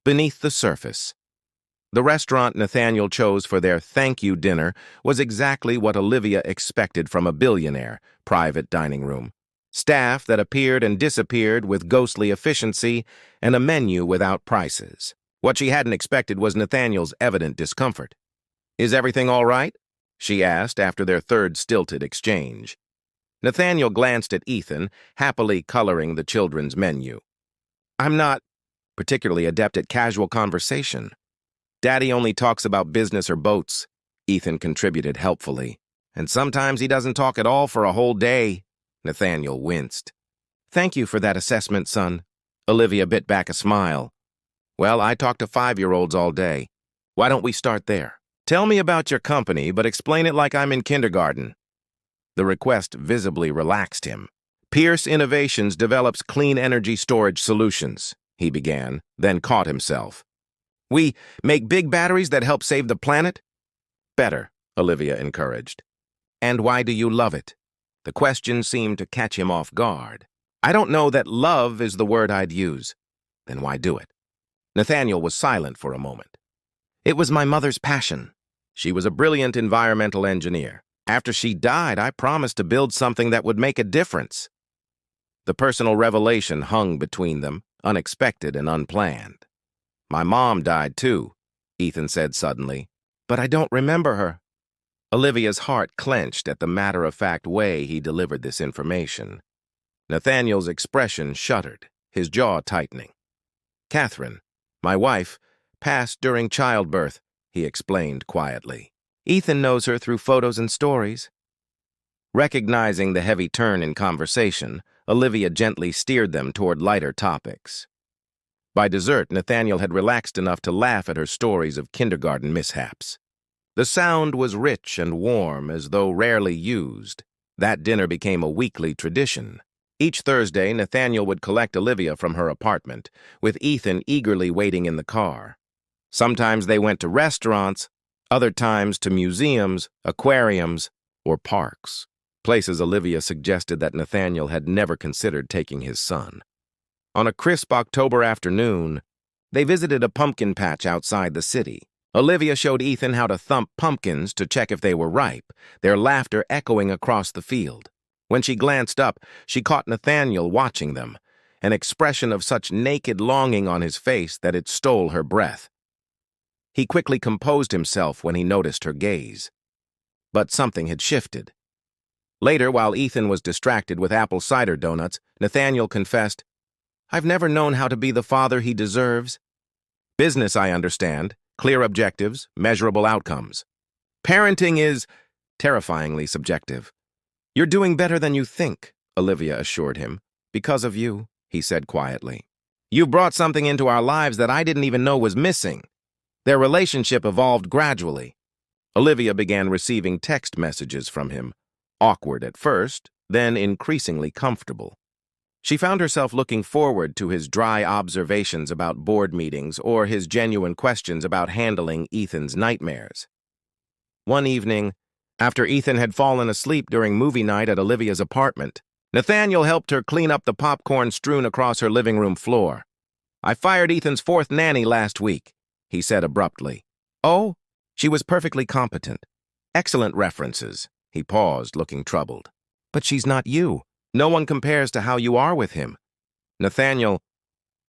Beneath the surface. The restaurant Nathaniel chose for their thank you dinner was exactly what Olivia expected from a billionaire private dining room. Staff that appeared and disappeared with ghostly efficiency and a menu without prices. What she hadn't expected was Nathaniel's evident discomfort. "Is everything all right?" she asked after their third stilted exchange. Nathaniel glanced at Ethan, happily coloring the children's menu. "I'm not particularly adept at casual conversation. Daddy only talks about business or boats," Ethan contributed helpfully. "And sometimes he doesn't talk at all for a whole day." Nathaniel winced. "Thank you for that assessment, son." Olivia bit back a smile. "Well, I talk to 5-year-olds all day. Why don't we start there? Tell me about your company, but explain it like I'm in kindergarten." The request visibly relaxed him. "Pierce Innovations develops clean energy storage solutions," he began, then caught himself. "We make big batteries that help save the planet?" "Better," Olivia encouraged. "And why do you love it?" The question seemed to catch him off guard. "I don't know that love is the word I'd use." "Then why do it?" Nathaniel was silent for a moment. "It was my mother's passion. She was a brilliant environmental engineer. After she died, I promised to build something that would make a difference." The personal revelation hung between them, unexpected and unplanned. "My mom died too," Ethan said suddenly. "But I don't remember her." Olivia's heart clenched at the matter-of-fact way he delivered this information. Nathaniel's expression shuddered, his jaw tightening. "Catherine, my wife, passed during childbirth," he explained quietly. "Ethan knows her through photos and stories." Recognizing the heavy turn in conversation, Olivia gently steered them toward lighter topics. By dessert, Nathaniel had relaxed enough to laugh at her stories of kindergarten mishaps. The sound was rich and warm, as though rarely used. That dinner became a weekly tradition. Each Thursday, Nathaniel would collect Olivia from her apartment, with Ethan eagerly waiting in the car. Sometimes they went to restaurants, other times to museums, aquariums, or parks, places Olivia suggested that Nathaniel had never considered taking his son. On a crisp October afternoon, they visited a pumpkin patch outside the city. Olivia showed Ethan how to thump pumpkins to check if they were ripe, their laughter echoing across the field. When she glanced up, she caught Nathaniel watching them, an expression of such naked longing on his face that it stole her breath. He quickly composed himself when he noticed her gaze. But something had shifted. Later, while Ethan was distracted with apple cider donuts, Nathaniel confessed, "I've never known how to be the father he deserves. Business, I understand. Clear objectives, measurable outcomes. Parenting is terrifyingly subjective." "You're doing better than you think," Olivia assured him. "Because of you," he said quietly. "You brought something into our lives that I didn't even know was missing." Their relationship evolved gradually. Olivia began receiving text messages from him, awkward at first, then increasingly comfortable. She found herself looking forward to his dry observations about board meetings or his genuine questions about handling Ethan's nightmares. One evening, after Ethan had fallen asleep during movie night at Olivia's apartment, Nathaniel helped her clean up the popcorn strewn across her living room floor. "I fired Ethan's 4th nanny last week," he said abruptly. "Oh?" "She was perfectly competent. Excellent references." He paused, looking troubled. "But she's not you. No one compares to how you are with him." "Nathaniel,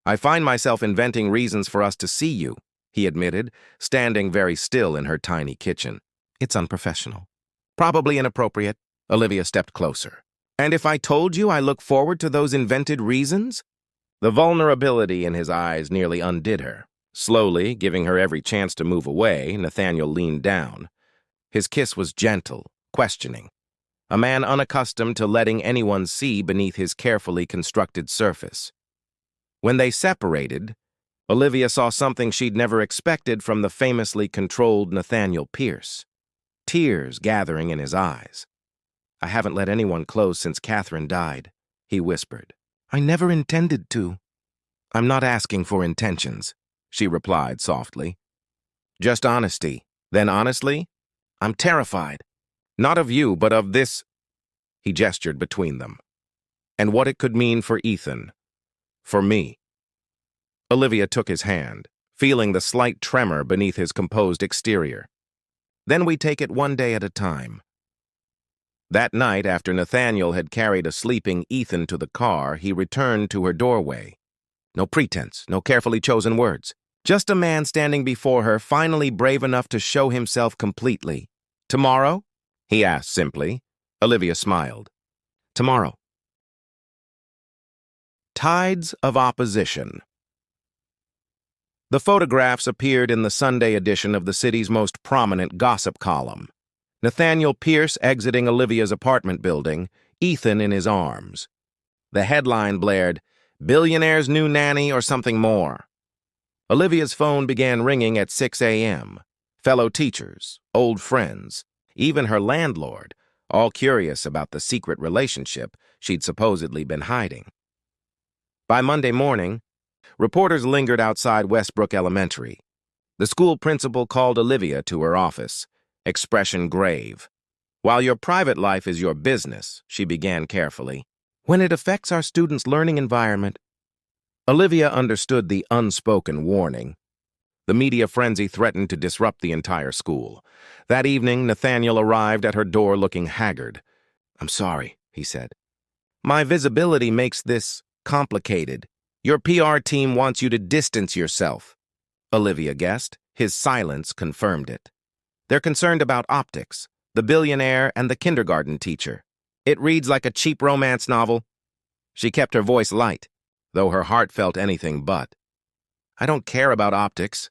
I find myself inventing reasons for us to see you," he admitted, standing very still in her tiny kitchen. "It's unprofessional." "Probably inappropriate." Olivia stepped closer. "And if I told you I look forward to those invented reasons?" The vulnerability in his eyes nearly undid her. Slowly, giving her every chance to move away, Nathaniel leaned down. His kiss was gentle, questioning. A man unaccustomed to letting anyone see beneath his carefully constructed surface. When they separated, Olivia saw something she'd never expected from the famously controlled Nathaniel Pierce. Tears gathering in his eyes. "I haven't let anyone close since Catherine died," he whispered. "I never intended to." "I'm not asking for intentions," she replied softly. "Just honesty." Then honestly, "I'm terrified. Not of you, but of this," he gestured between them, "and what it could mean for Ethan. For me." Olivia took his hand, feeling the slight tremor beneath his composed exterior. Then we take it one day at a time. That night, after Nathaniel had carried a sleeping Ethan to the car, he returned to her doorway. No pretense, no carefully chosen words. Just a man standing before her, finally brave enough to show himself completely. "Tomorrow?" he asked simply. Olivia smiled. "Tomorrow." Tides of Opposition. The photographs appeared in the Sunday edition of the city's most prominent gossip column. Nathaniel Pierce exiting Olivia's apartment building, Ethan in his arms. The headline blared, "Billionaire's new nanny or something more." Olivia's phone began ringing at 6 a.m. Fellow teachers, old friends, even her landlord, all curious about the secret relationship she'd supposedly been hiding. By Monday morning, reporters lingered outside Westbrook Elementary. The school principal called Olivia to her office, expression grave. "While your private life is your business," she began carefully, "when it affects our students' learning environment." Olivia understood the unspoken warning. The media frenzy threatened to disrupt the entire school. That evening, Nathaniel arrived at her door looking haggard. "I'm sorry," he said. "My visibility makes this complicated. Your PR team wants you to distance yourself." Olivia guessed. His silence confirmed it. "They're concerned about optics, the billionaire and the kindergarten teacher. It reads like a cheap romance novel." She kept her voice light, though her heart felt anything but. "I don't care about optics,"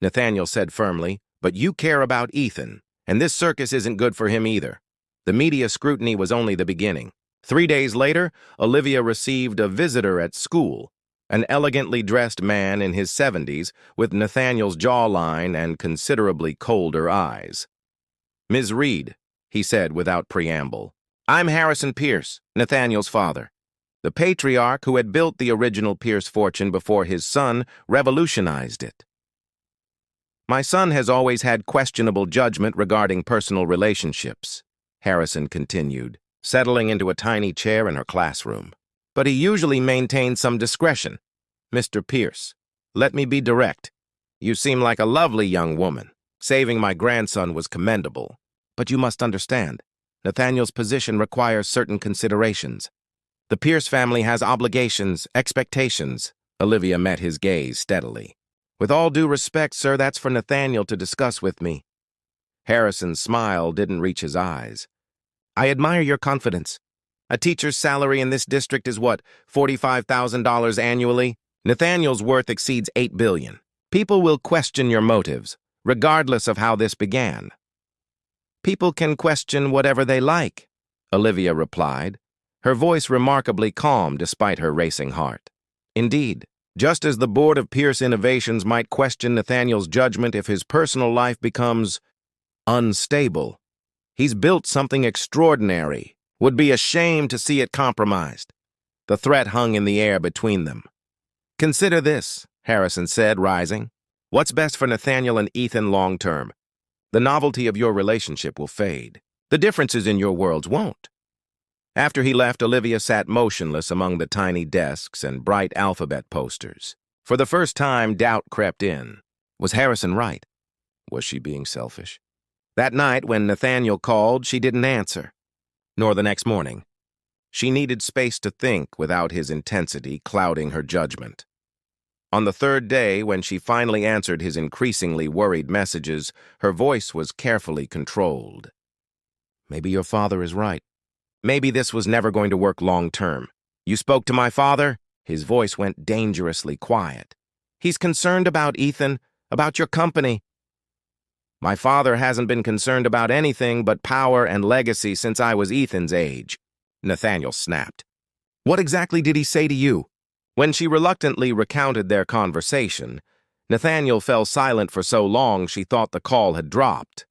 Nathaniel said firmly, "but you care about Ethan, and this circus isn't good for him either." The media scrutiny was only the beginning. 3 days later, Olivia received a visitor at school, an elegantly dressed man in his 70s with Nathaniel's jawline and considerably colder eyes. "Ms. Reed," he said without preamble, "I'm Harrison Pierce, Nathaniel's father, the patriarch who had built the original Pierce fortune before his son revolutionized it. My son has always had questionable judgment regarding personal relationships," Harrison continued, settling into a tiny chair in her classroom. "But he usually maintains some discretion. Mr. Pierce, let me be direct. You seem like a lovely young woman. Saving my grandson was commendable. But you must understand, Nathaniel's position requires certain considerations. The Pierce family has obligations, expectations." Olivia met his gaze steadily. "With all due respect, sir, that's for Nathaniel to discuss with me." Harrison's smile didn't reach his eyes. "I admire your confidence. A teacher's salary in this district is what, $45,000 annually? Nathaniel's worth exceeds $8 billion. People will question your motives, regardless of how this began." "People can question whatever they like," Olivia replied, her voice remarkably calm despite her racing heart. "Indeed, just as the board of Pierce Innovations might question Nathaniel's judgment if his personal life becomes unstable. He's built something extraordinary. Would be a shame to see it compromised." The threat hung in the air between them. "Consider this," Harrison said, rising. "What's best for Nathaniel and Ethan long term? The novelty of your relationship will fade. The differences in your worlds won't." After he left, Olivia sat motionless among the tiny desks and bright alphabet posters. For the first time, doubt crept in. Was Harrison right? Was she being selfish? That night, when Nathaniel called, she didn't answer. Nor the next morning. She needed space to think without his intensity clouding her judgment. On the third day, when she finally answered his increasingly worried messages, her voice was carefully controlled. "Maybe your father is right. Maybe this was never going to work long term. You spoke to my father?" His voice went dangerously quiet. "He's concerned about Ethan, about your company." "My father hasn't been concerned about anything but power and legacy since I was Ethan's age," Nathaniel snapped. "What exactly did he say to you?" When she reluctantly recounted their conversation, Nathaniel fell silent for so long she thought the call had dropped.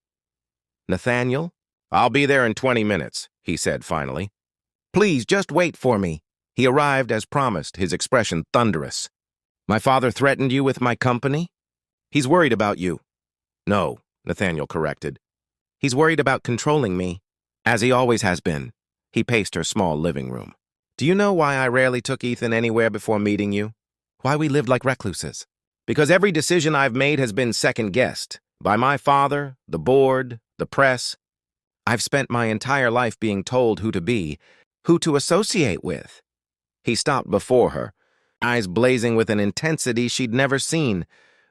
"Nathaniel? I'll be there in 20 minutes, he said finally. "Please, just wait for me." He arrived as promised, his expression thunderous. "My father threatened you with my company?" "He's worried about you." "No," Nathaniel corrected. "He's worried about controlling me, as he always has been." He paced her small living room. "Do you know why I rarely took Ethan anywhere before meeting you? Why we lived like recluses? Because every decision I've made has been second-guessed by my father, the board, the press. I've spent my entire life being told who to be, who to associate with. He stopped before her, eyes blazing with an intensity she'd never seen.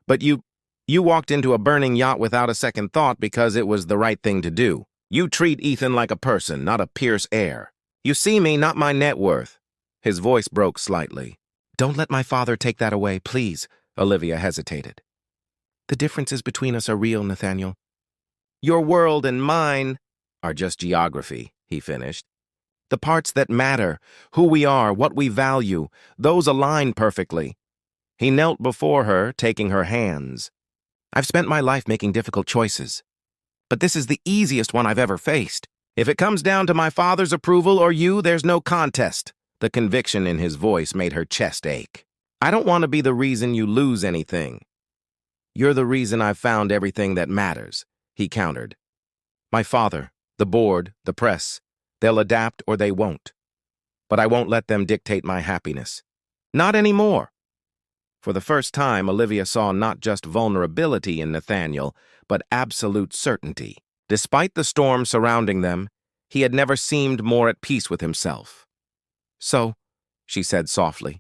But you walked into a burning yacht without a second thought because it was the right thing to do. You treat Ethan like a person, not a Pierce heir. You see me, not my net worth. His voice broke slightly. Don't let my father take that away, please. Olivia hesitated. The differences between us are real, Nathaniel. Your world and mine are just geography, he finished. The parts that matter, who we are, what we value, those align perfectly. He knelt before her, taking her hands. I've spent my life making difficult choices, but this is the easiest one I've ever faced. If it comes down to my father's approval or you, there's no contest. The conviction in his voice made her chest ache. I don't want to be the reason you lose anything. You're the reason I've found everything that matters, he countered. My father, the board, the press, they'll adapt or they won't. But I won't let them dictate my happiness. Not anymore. For the first time, Olivia saw not just vulnerability in Nathaniel, but absolute certainty. Despite the storm surrounding them, he had never seemed more at peace with himself. So, she said softly,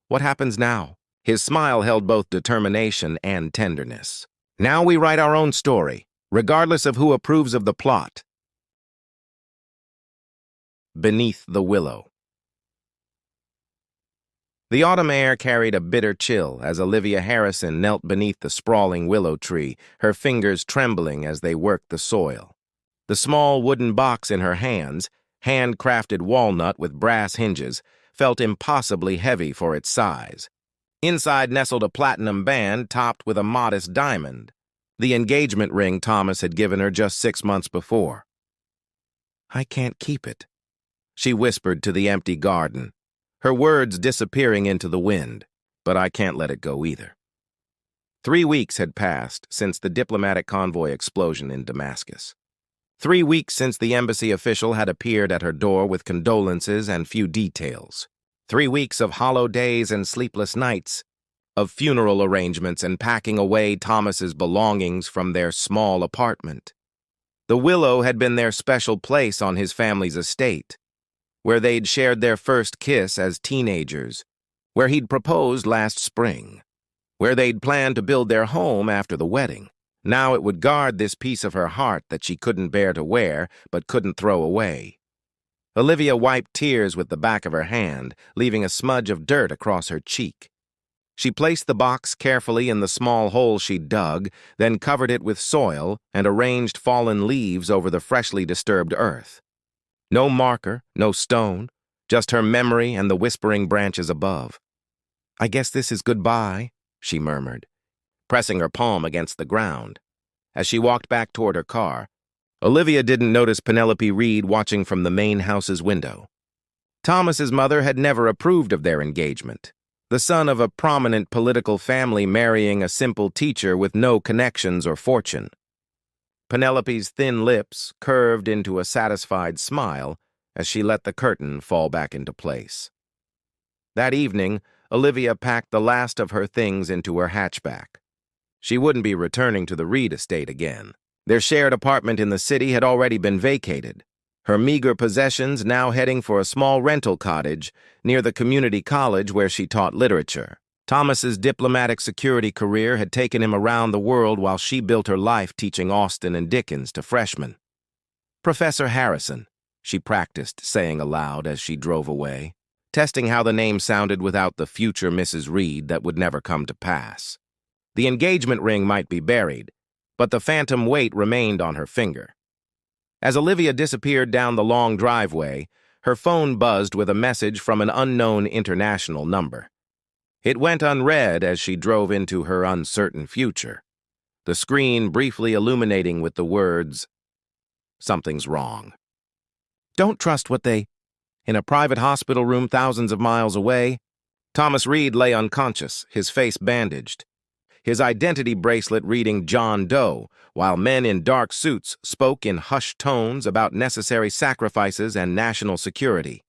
what happens now? His smile held both determination and tenderness. Now we write our own story, regardless of who approves of the plot. Beneath the Willow. The autumn air carried a bitter chill as Olivia Harrison knelt beneath the sprawling willow tree, her fingers trembling as they worked the soil. The small wooden box in her hands, hand-crafted walnut with brass hinges, felt impossibly heavy for its size. Inside nestled a platinum band topped with a modest diamond, the engagement ring Thomas had given her just 6 months before. I can't keep it, she whispered to the empty garden, her words disappearing into the wind, but I can't let it go either. 3 weeks had passed since the diplomatic convoy explosion in Damascus. 3 weeks since the embassy official had appeared at her door with condolences and few details. 3 weeks of hollow days and sleepless nights, of funeral arrangements and packing away Thomas's belongings from their small apartment. The Willow had been their special place on his family's estate, where they'd shared their first kiss as teenagers, where he'd proposed last spring, where they'd planned to build their home after the wedding. Now it would guard this piece of her heart that she couldn't bear to wear but couldn't throw away. Olivia wiped tears with the back of her hand, leaving a smudge of dirt across her cheek. She placed the box carefully in the small hole she'd dug, then covered it with soil and arranged fallen leaves over the freshly disturbed earth. No marker, no stone, just her memory and the whispering branches above. I guess this is goodbye, she murmured, pressing her palm against the ground. As she walked back toward her car, Olivia didn't notice Penelope Reed watching from the main house's window. Thomas's mother had never approved of their engagement, the son of a prominent political family marrying a simple teacher with no connections or fortune. Penelope's thin lips curved into a satisfied smile as she let the curtain fall back into place. That evening, Olivia packed the last of her things into her hatchback. She wouldn't be returning to the Reed estate again. Their shared apartment in the city had already been vacated, her meager possessions now heading for a small rental cottage near the community college where she taught literature. Thomas's diplomatic security career had taken him around the world while she built her life teaching Austen and Dickens to freshmen. Professor Harrison, she practiced saying aloud as she drove away, testing how the name sounded without the future Mrs. Reed that would never come to pass. The engagement ring might be buried, but the phantom weight remained on her finger. As Olivia disappeared down the long driveway, her phone buzzed with a message from an unknown international number. It went unread as she drove into her uncertain future, the screen briefly illuminating with the words, "Something's wrong." Don't trust what they... In a private hospital room thousands of miles away, Thomas Reed lay unconscious, his face bandaged, his identity bracelet reading John Doe, while men in dark suits spoke in hushed tones about necessary sacrifices and national security.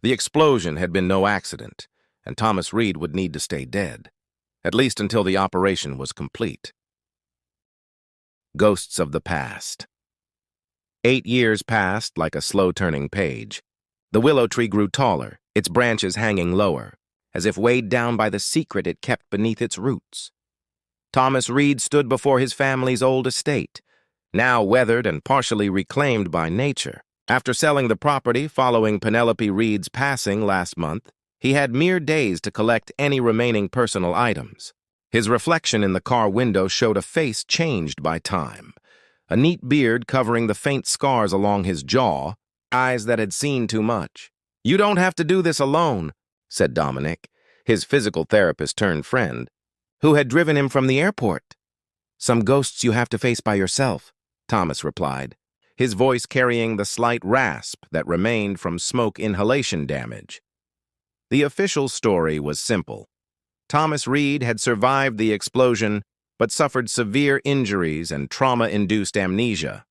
The explosion had been no accident, and Thomas Reed would need to stay dead. at least until the operation was complete. Ghosts of the past. 8 years passed like a slow-turning page. The willow tree grew taller, its branches hanging lower, as if weighed down by the secret it kept beneath its roots. Thomas Reed stood before his family's old estate, now weathered and partially reclaimed by nature. After selling the property following Penelope Reed's passing last month, he had mere days to collect any remaining personal items. His reflection in the car window showed a face changed by time. A neat beard covering the faint scars along his jaw, eyes that had seen too much. "You don't have to do this alone," said Dominic, his physical therapist-turned-friend, who had driven him from the airport. "Some ghosts you have to face by yourself," Thomas replied, his voice carrying the slight rasp that remained from smoke inhalation damage. The official story was simple. Thomas Reed had survived the explosion, but suffered severe injuries and trauma-induced amnesia.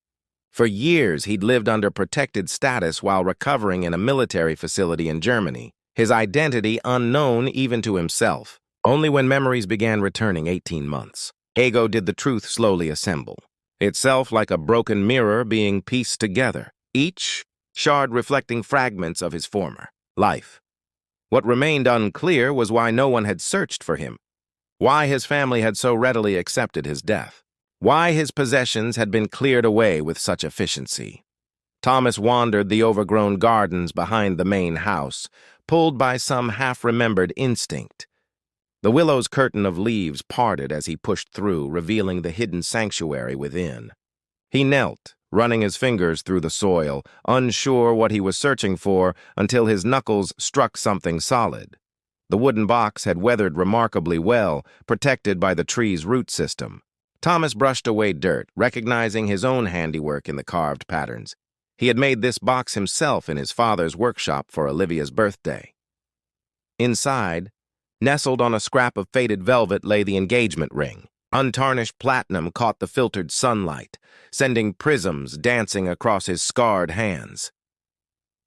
For years, he'd lived under protected status while recovering in a military facility in Germany, his identity unknown even to himself. Only when memories began returning 18 months ago did the truth slowly assemble, itself like a broken mirror being pieced together, each shard reflecting fragments of his former life. What remained unclear was why no one had searched for him, why his family had so readily accepted his death, why his possessions had been cleared away with such efficiency. Thomas wandered the overgrown gardens behind the main house, pulled by some half-remembered instinct. The willow's curtain of leaves parted as he pushed through, revealing the hidden sanctuary within. He knelt, running his fingers through the soil, unsure what he was searching for until his knuckles struck something solid. The wooden box had weathered remarkably well, protected by the tree's root system. Thomas brushed away dirt, recognizing his own handiwork in the carved patterns. He had made this box himself in his father's workshop for Olivia's birthday. Inside, nestled on a scrap of faded velvet, lay the engagement ring. Untarnished platinum caught the filtered sunlight, sending prisms dancing across his scarred hands.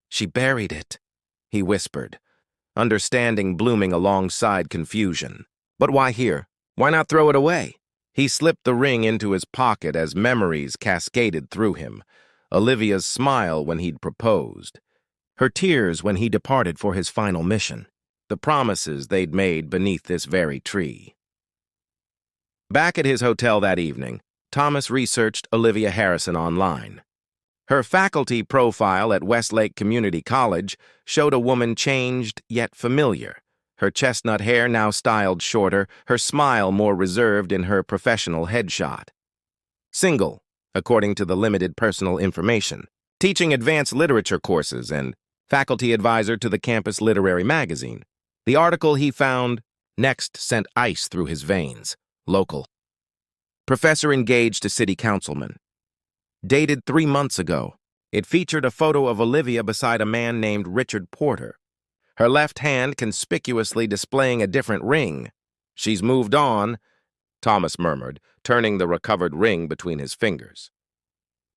"She buried it," he whispered, understanding blooming alongside confusion. "But why here? Why not throw it away?" He slipped the ring into his pocket as memories cascaded through him. Olivia's smile when he'd proposed, her tears when he departed for his final mission, the promises they'd made beneath this very tree. Back at his hotel that evening, Thomas researched Olivia Harrison online. Her faculty profile at Westlake Community College showed a woman changed yet familiar, her chestnut hair now styled shorter, her smile more reserved in her professional headshot. Single, according to the limited personal information, teaching advanced literature courses and faculty advisor to the campus literary magazine. The article he found next sent ice through his veins. Local. Professor engaged to city councilman. Dated 3 months ago, it featured a photo of Olivia beside a man named Richard Porter, her left hand conspicuously displaying a different ring. "She's moved on," Thomas murmured, turning the recovered ring between his fingers.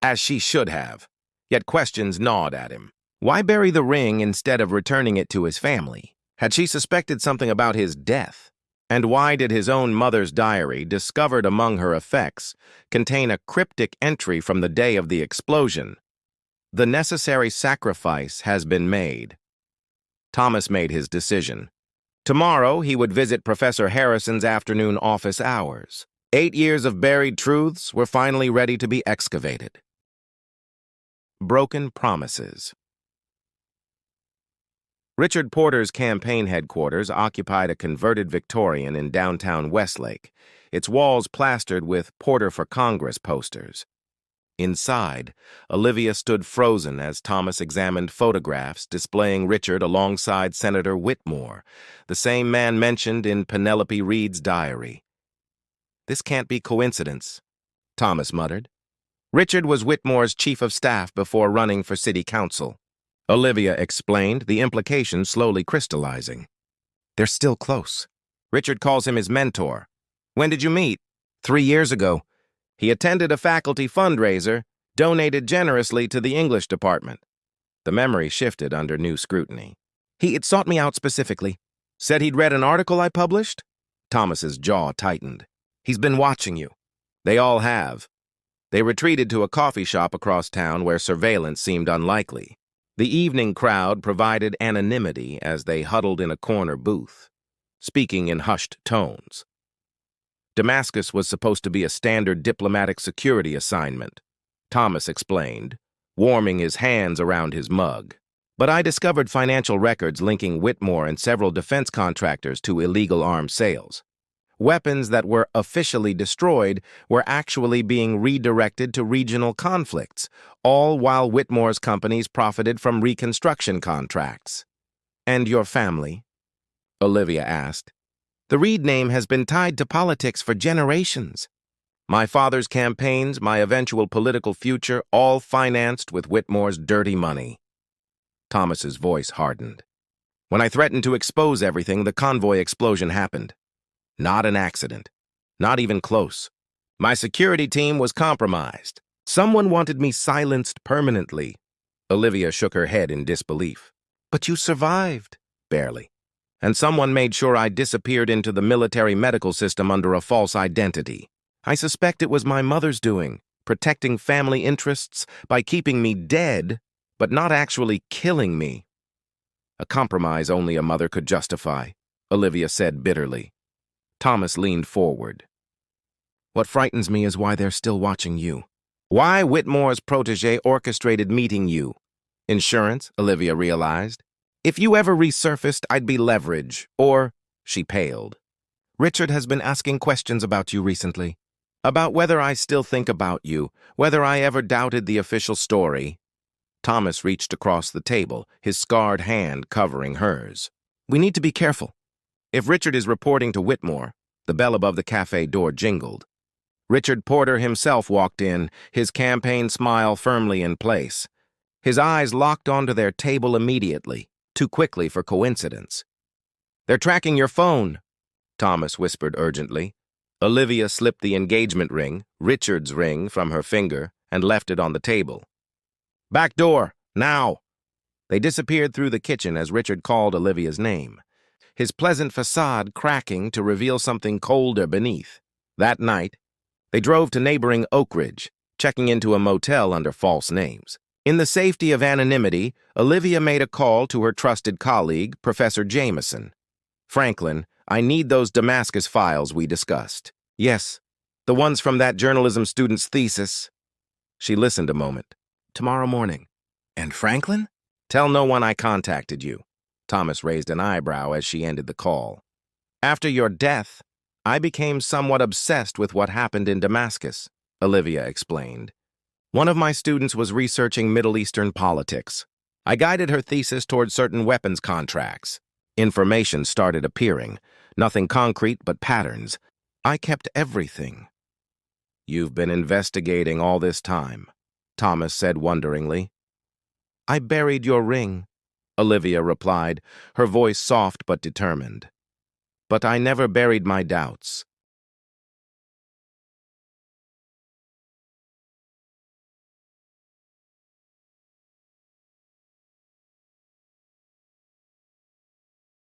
As she should have, yet questions gnawed at him. Why bury the ring instead of returning it to his family? Had she suspected something about his death? And why did his own mother's diary, discovered among her effects, contain a cryptic entry from the day of the explosion? "The necessary sacrifice has been made." Thomas made his decision. Tomorrow, he would visit Professor Harrison's afternoon office hours. 8 years of buried truths were finally ready to be excavated. Broken promises. Richard Porter's campaign headquarters occupied a converted Victorian in downtown Westlake, its walls plastered with Porter for Congress posters. Inside, Olivia stood frozen as Thomas examined photographs displaying Richard alongside Senator Whitmore, the same man mentioned in Penelope Reed's diary. "This can't be coincidence," Thomas muttered. Richard was Whitmore's chief of staff before running for city council. Olivia explained, the implication slowly crystallizing. "They're still close. Richard calls him his mentor. When did you meet?" 3 years ago. He attended a faculty fundraiser, donated generously to the English department." The memory shifted under new scrutiny. "He had sought me out specifically. Said he'd read an article I published?" Thomas's jaw tightened. He's been watching you. They all have. They retreated to a coffee shop across town where surveillance seemed unlikely. The evening crowd provided anonymity as they huddled in a corner booth, speaking in hushed tones. Damascus was supposed to be a standard diplomatic security assignment, Thomas explained, warming his hands around his mug. But I discovered financial records linking Whitmore and several defense contractors to illegal arms sales. Weapons that were officially destroyed were actually being redirected to regional conflicts, all while Whitmore's companies profited from reconstruction contracts. "And your family?" Olivia asked. "The Reed name has been tied to politics for generations. My father's campaigns, my eventual political future, all financed with Whitmore's dirty money." Thomas's voice hardened. "When I threatened to expose everything, the convoy explosion happened. Not an accident. Not even close. My security team was compromised. Someone wanted me silenced permanently." Olivia shook her head in disbelief. "But you survived." "Barely. And someone made sure I disappeared into the military medical system under a false identity. I suspect it was my mother's doing, protecting family interests by keeping me dead, but not actually killing me." "A compromise only a mother could justify," Olivia said bitterly. Thomas leaned forward. "What frightens me is why they're still watching you. Why Whitmore's protege orchestrated meeting you. Insurance, Olivia realized. If you ever resurfaced, I'd be leverage, or—" She paled. "Richard has been asking questions about you recently. About whether I still think about you, whether I ever doubted the official story." Thomas reached across the table, his scarred hand covering hers. "We need to be careful. If Richard is reporting to Whitmore," the bell above the cafe door jingled. Richard Porter himself walked in, his campaign smile firmly in place. His eyes locked onto their table immediately, too quickly for coincidence. "They're tracking your phone," Thomas whispered urgently. Olivia slipped the engagement ring, Richard's ring, from her finger and left it on the table. "Back door, now!" They disappeared through the kitchen as Richard called Olivia's name, his pleasant facade cracking to reveal something colder beneath. That night, they drove to neighboring Oak Ridge, checking into a motel under false names. In the safety of anonymity, Olivia made a call to her trusted colleague, Professor Jameson. "Franklin, I need those Damascus files we discussed." "Yes, the ones from that journalism student's thesis." She listened a moment. "Tomorrow morning." "And Franklin?" "Tell no one I contacted you." Thomas raised an eyebrow as she ended the call. "After your death, I became somewhat obsessed with what happened in Damascus," Olivia explained. "One of my students was researching Middle Eastern politics. I guided her thesis toward certain weapons contracts. Information started appearing, nothing concrete but patterns. I kept everything." "You've been investigating all this time," Thomas said wonderingly. "I buried your ring," Olivia replied, her voice soft but determined. "But I never buried my doubts.